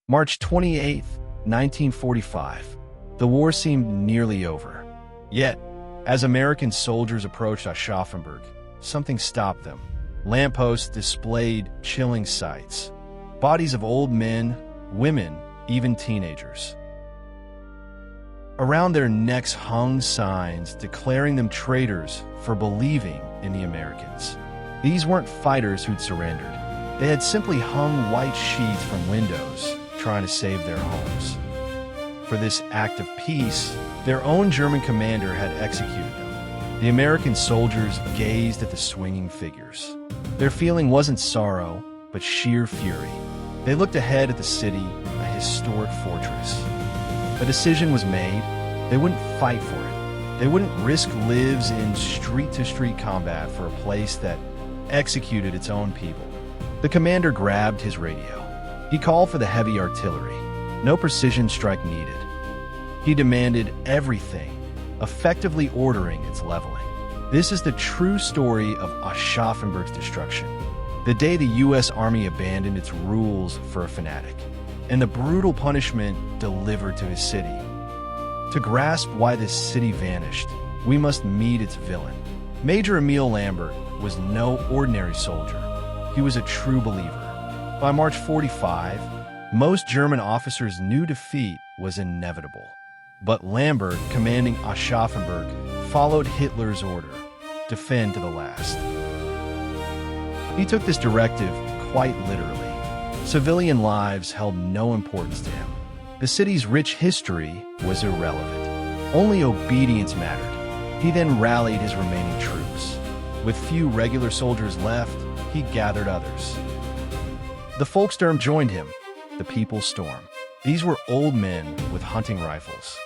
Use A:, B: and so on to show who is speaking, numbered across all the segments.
A: March 28, 1945. The war seemed nearly over. Yet, as American soldiers approached Aschaffenburg, something stopped them. Lampposts displayed chilling sights. Bodies of old men, women, even teenagers. Around their necks hung signs declaring them traitors for believing in the Americans. These weren't fighters who'd surrendered. They had simply hung white sheets from windows, trying to save their homes. For this act of peace, their own German commander had executed them. The American soldiers gazed at the swinging figures. Their feeling wasn't sorrow, but sheer fury. They looked ahead at the city, a historic fortress. A decision was made. They wouldn't fight for it. They wouldn't risk lives in street-to-street combat for a place that executed its own people. The commander grabbed his radio. He called for the heavy artillery. No precision strike needed. He demanded everything, effectively ordering its leveling. This is the true story of Aschaffenburg's destruction. The day the U.S. Army abandoned its rules for a fanatic, and the brutal punishment delivered to his city. To grasp why this city vanished, we must meet its villain. Major Emil Lambert was no ordinary soldier. He was a true believer. By March 45, most German officers knew defeat was inevitable. But Lambert, commanding Aschaffenburg, followed Hitler's order: defend to the last. He took this directive quite literally. Civilian lives held no importance to him. The city's rich history was irrelevant. Only obedience mattered. He then rallied his remaining troops. With few regular soldiers left, he gathered others. The Volkssturm joined him, the People's Storm. These were old men with hunting rifles,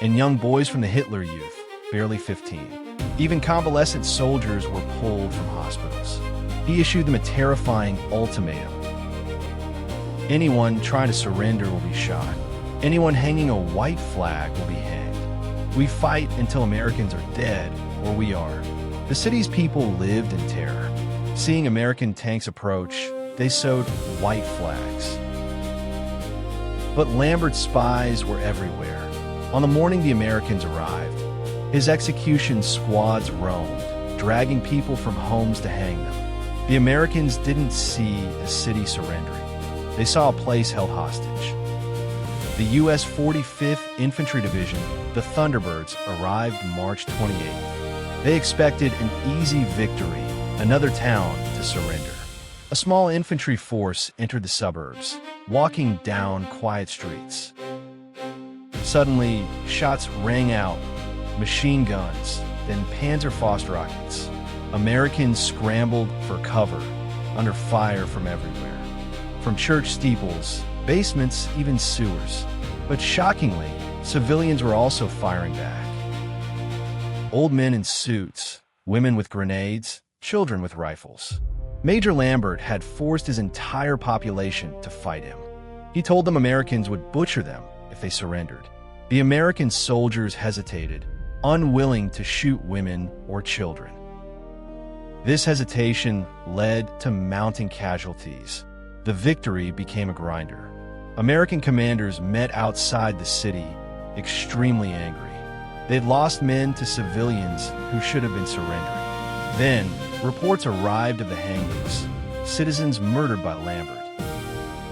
A: and young boys from the Hitler Youth, barely 15. Even convalescent soldiers were pulled from hospitals. He issued them a terrifying ultimatum. Anyone trying to surrender will be shot. Anyone hanging a white flag will be hanged. We fight until Americans are dead, or we are. The city's people lived in terror. Seeing American tanks approach, they sewed white flags. But Lambert's spies were everywhere. On the morning the Americans arrived, his execution squads roamed, dragging people from homes to hang them. The Americans didn't see a city surrendering. They saw a place held hostage. The U.S. 45th Infantry Division, the Thunderbirds, arrived March 28th. They expected an easy victory, another town to surrender. A small infantry force entered the suburbs, walking down quiet streets. Suddenly, shots rang out, machine guns, then Panzerfaust rockets. Americans scrambled for cover, under fire from everywhere. From church steeples, basements, even sewers. But shockingly, civilians were also firing back. Old men in suits, women with grenades, children with rifles. Major Lambert had forced his entire population to fight him. He told them Americans would butcher them if they surrendered. The American soldiers hesitated, unwilling to shoot women or children. This hesitation led to mounting casualties. The victory became a grinder. American commanders met outside the city, extremely angry. They'd lost men to civilians who should have been surrendering. Then, reports arrived of the hangings, citizens murdered by Lambert.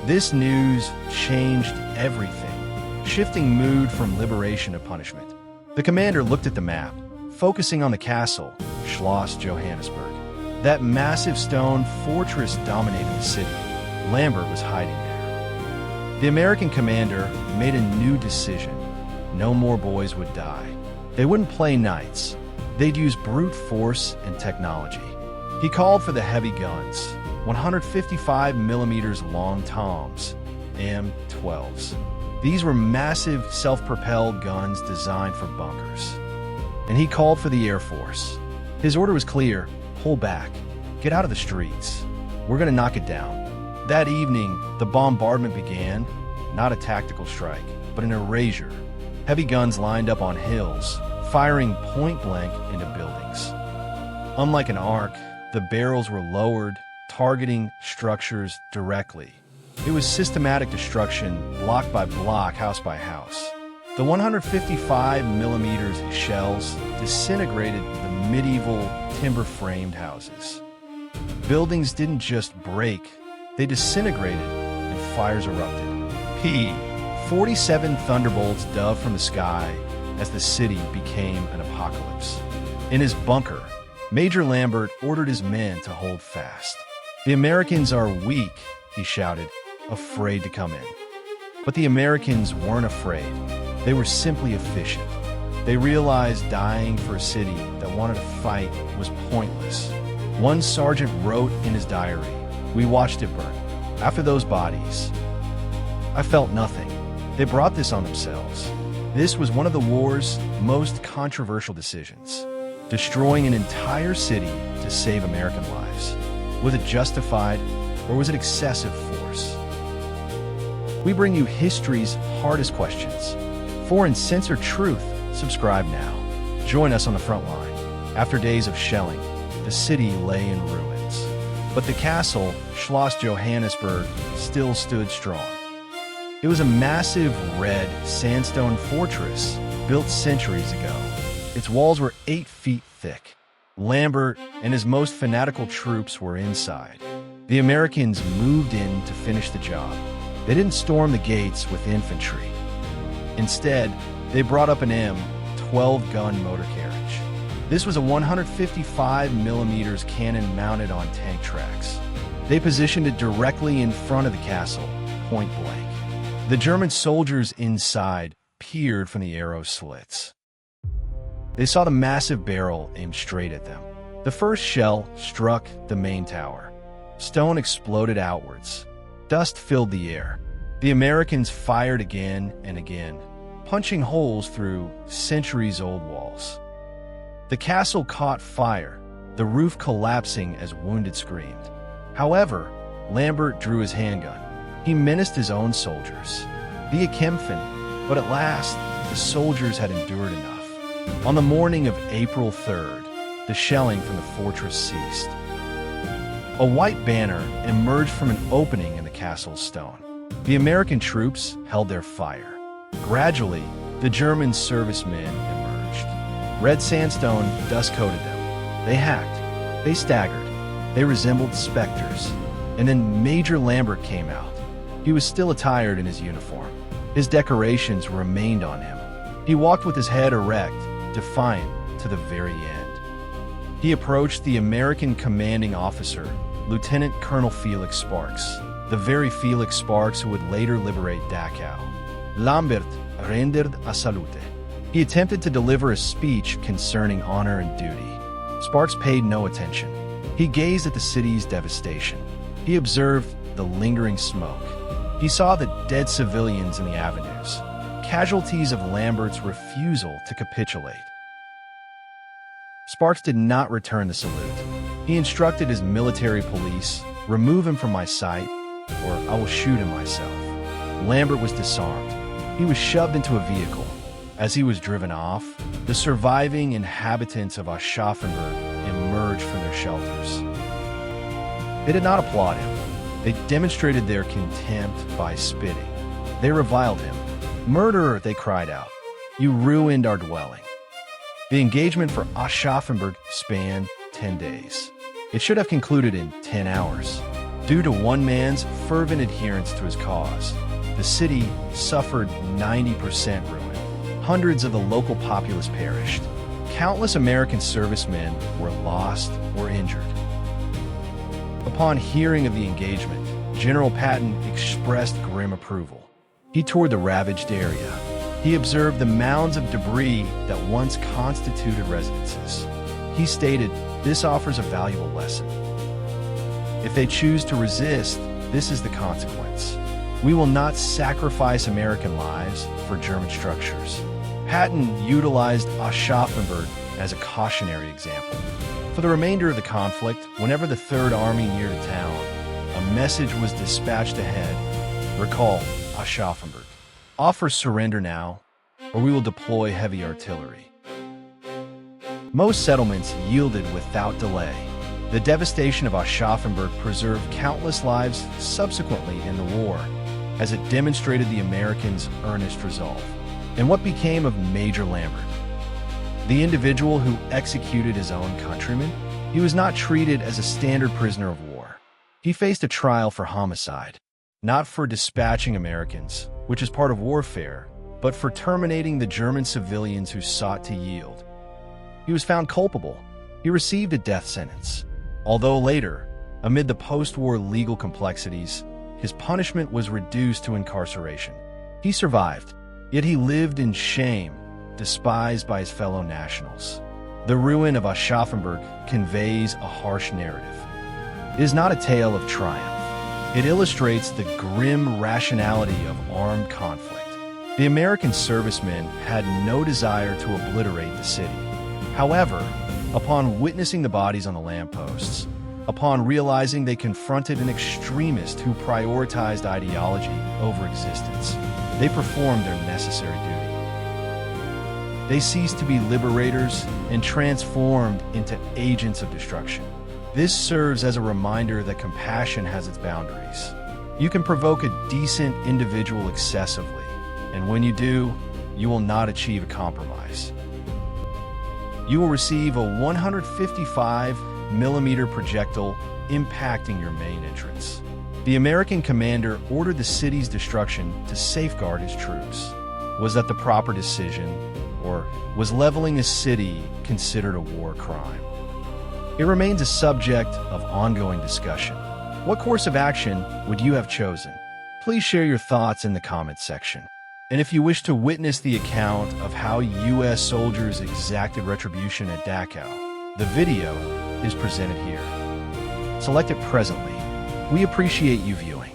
A: This news changed everything, shifting mood from liberation to punishment. The commander looked at the map, focusing on the castle, Schloss Johannesburg. That massive stone fortress dominated the city. Lambert was hiding there. The American commander made a new decision. No more boys would die. They wouldn't play nights. They'd use brute force and technology. He called for the heavy guns, 155 millimeters long toms, M12s. These were massive self-propelled guns designed for bunkers. And he called for the Air Force. His order was clear: pull back, get out of the streets. We're gonna knock it down. That evening, the bombardment began, not a tactical strike, but an erasure. Heavy guns lined up on hills, firing point-blank into buildings. Unlike an arc, the barrels were lowered, targeting structures directly. It was systematic destruction, block by block, house by house. The 155mm shells disintegrated the medieval timber-framed houses. Buildings didn't just break, they disintegrated, and fires erupted. P-47 thunderbolts dove from the sky as the city became an apocalypse. In his bunker, Major Lambert ordered his men to hold fast. "The Americans are weak," he shouted, afraid to come in. But the Americans weren't afraid. They were simply efficient. They realized dying for a city that wanted to fight was pointless. One sergeant wrote in his diary, "We watched it burn. After those bodies, I felt nothing. They brought this on themselves." This was one of the war's most controversial decisions. Destroying an entire city to save American lives. Was it justified, or was it excessive force? We bring you history's hardest questions. For Uncensored Truth, subscribe now. Join us on the front line. After days of shelling, the city lay in ruins. But the castle, Schloss Johannesburg, still stood strong. It was a massive red sandstone fortress built centuries ago. Its walls were 8 feet thick. Lambert and his most fanatical troops were inside. The Americans moved in to finish the job. They didn't storm the gates with infantry. Instead, they brought up an M12 gun motor carriage. This was a 155mm cannon mounted on tank tracks. They positioned it directly in front of the castle, point blank. The German soldiers inside peered from the arrow slits. They saw the massive barrel aimed straight at them. The first shell struck the main tower. Stone exploded outwards. Dust filled the air. The Americans fired again and again, punching holes through centuries-old walls. The castle caught fire, the roof collapsing as wounded screamed. However, Lambert drew his handgun. He menaced his own soldiers. "Wir kämpfen," but at last, the soldiers had endured enough. On the morning of April 3rd, the shelling from the fortress ceased. A white banner emerged from an opening in the castle's stone. The American troops held their fire. Gradually, the German servicemen emerged. Red sandstone dust-coated them. They hacked. They staggered. They resembled specters. And then Major Lambert came out. He was still attired in his uniform. His decorations remained on him. He walked with his head erect, defiant to the very end. He approached the American commanding officer, Lieutenant Colonel Felix Sparks, the very Felix Sparks who would later liberate Dachau. Lambert rendered a salute. He attempted to deliver a speech concerning honor and duty. Sparks paid no attention. He gazed at the city's devastation. He observed the lingering smoke. He saw the dead civilians in the avenues, casualties of Lambert's refusal to capitulate. Sparks did not return the salute. He instructed his military police, "Remove him from my sight, or I will shoot him myself." Lambert was disarmed. He was shoved into a vehicle. As he was driven off, the surviving inhabitants of Aschaffenburg emerged from their shelters. They did not applaud him. They demonstrated their contempt by spitting. They reviled him. "Murderer," they cried out. "You ruined our dwelling." The engagement for Aschaffenburg spanned 10 days. It should have concluded in 10 hours. Due to one man's fervent adherence to his cause, the city suffered 90% ruin. Hundreds of the local populace perished. Countless American servicemen were lost or injured. Upon hearing of the engagement, General Patton expressed grim approval. He toured the ravaged area. He observed the mounds of debris that once constituted residences. He stated, "This offers a valuable lesson. If they choose to resist, this is the consequence. We will not sacrifice American lives for German structures." Patton utilized Aschaffenburg as a cautionary example. For the remainder of the conflict, whenever the Third Army neared a town, a message was dispatched ahead. "Recall Aschaffenburg. Offer surrender now, or we will deploy heavy artillery." Most settlements yielded without delay. The devastation of Aschaffenburg preserved countless lives subsequently in the war, as it demonstrated the Americans' earnest resolve. And what became of Major Lambert? The individual who executed his own countrymen? He was not treated as a standard prisoner of war. He faced a trial for homicide, not for dispatching Americans, which is part of warfare, but for terminating the German civilians who sought to yield. He was found culpable. He received a death sentence. Although later, amid the post-war legal complexities, his punishment was reduced to incarceration. He survived, yet he lived in shame, despised by his fellow nationals. The ruin of Aschaffenburg conveys a harsh narrative. It is not a tale of triumph. It illustrates the grim rationality of armed conflict. The American servicemen had no desire to obliterate the city. However, upon witnessing the bodies on the lampposts, upon realizing they confronted an extremist who prioritized ideology over existence, they performed their necessary duty. They ceased to be liberators and transformed into agents of destruction. This serves as a reminder that compassion has its boundaries. You can provoke a decent individual excessively, and when you do, you will not achieve a compromise. You will receive a 155mm projectile impacting your main entrance. The American commander ordered the city's destruction to safeguard his troops. Was that the proper decision, or was leveling a city considered a war crime? It remains a subject of ongoing discussion. What course of action would you have chosen? Please share your thoughts in the comments section. And if you wish to witness the account of how U.S. soldiers exacted retribution at Dachau, the video is presented here. Select it presently. We appreciate you viewing.